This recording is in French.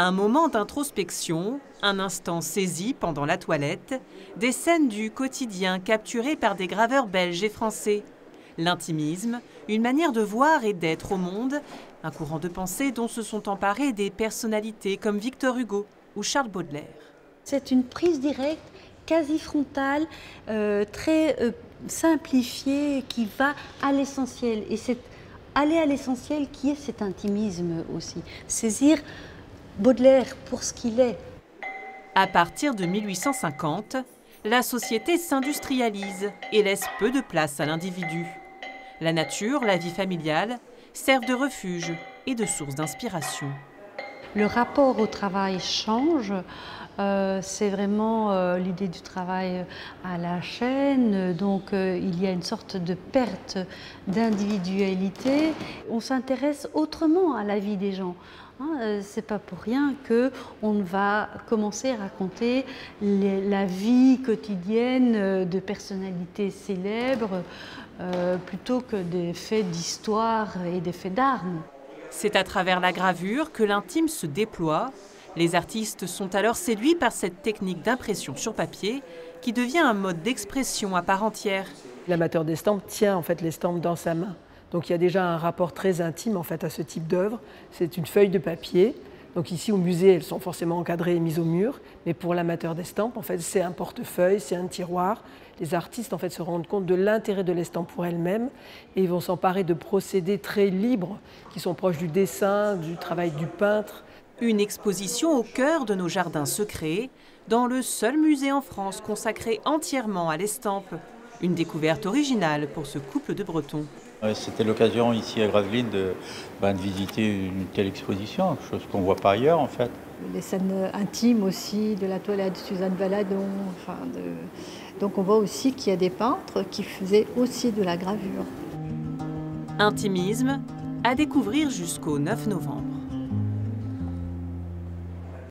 Un moment d'introspection, un instant saisi pendant la toilette, des scènes du quotidien capturées par des graveurs belges et français. L'intimisme, une manière de voir et d'être au monde, un courant de pensée dont se sont emparées des personnalités comme Victor Hugo ou Charles Baudelaire. C'est une prise directe, quasi frontale, très simplifiée, qui va à l'essentiel. Et c'est aller à l'essentiel qui est cet intimisme aussi. Saisir Baudelaire pour ce qu'il est. À partir de 1850, la société s'industrialise et laisse peu de place à l'individu. La nature, la vie familiale, servent de refuge et de source d'inspiration. Le rapport au travail change. C'est vraiment l'idée du travail à la chaîne. Donc il y a une sorte de perte d'individualité. On s'intéresse autrement à la vie des gens. C'est pas pour rien qu'on va commencer à raconter la vie quotidienne de personnalités célèbres plutôt que des faits d'histoire et des faits d'armes. C'est à travers la gravure que l'intime se déploie. Les artistes sont alors séduits par cette technique d'impression sur papier qui devient un mode d'expression à part entière. L'amateur d'estampes tient en fait l'estampe dans sa main. Donc il y a déjà un rapport très intime en fait à ce type d'œuvre. C'est une feuille de papier. Donc ici au musée, elles sont forcément encadrées et mises au mur. Mais pour l'amateur d'estampes, en fait, c'est un portefeuille, c'est un tiroir. Les artistes en fait se rendent compte de l'intérêt de l'estampe pour elle-même et ils vont s'emparer de procédés très libres qui sont proches du dessin, du travail du peintre. Une exposition au cœur de nos jardins secrets, dans le seul musée en France consacré entièrement à l'estampe. Une découverte originale pour ce couple de Bretons. C'était l'occasion ici à Gravelines de visiter une telle exposition, chose qu'on ne voit pas ailleurs en fait. Les scènes intimes aussi, de la toilette de Suzanne Valadon. Donc on voit aussi qu'il y a des peintres qui faisaient aussi de la gravure. Intimisme, à découvrir jusqu'au 9 novembre.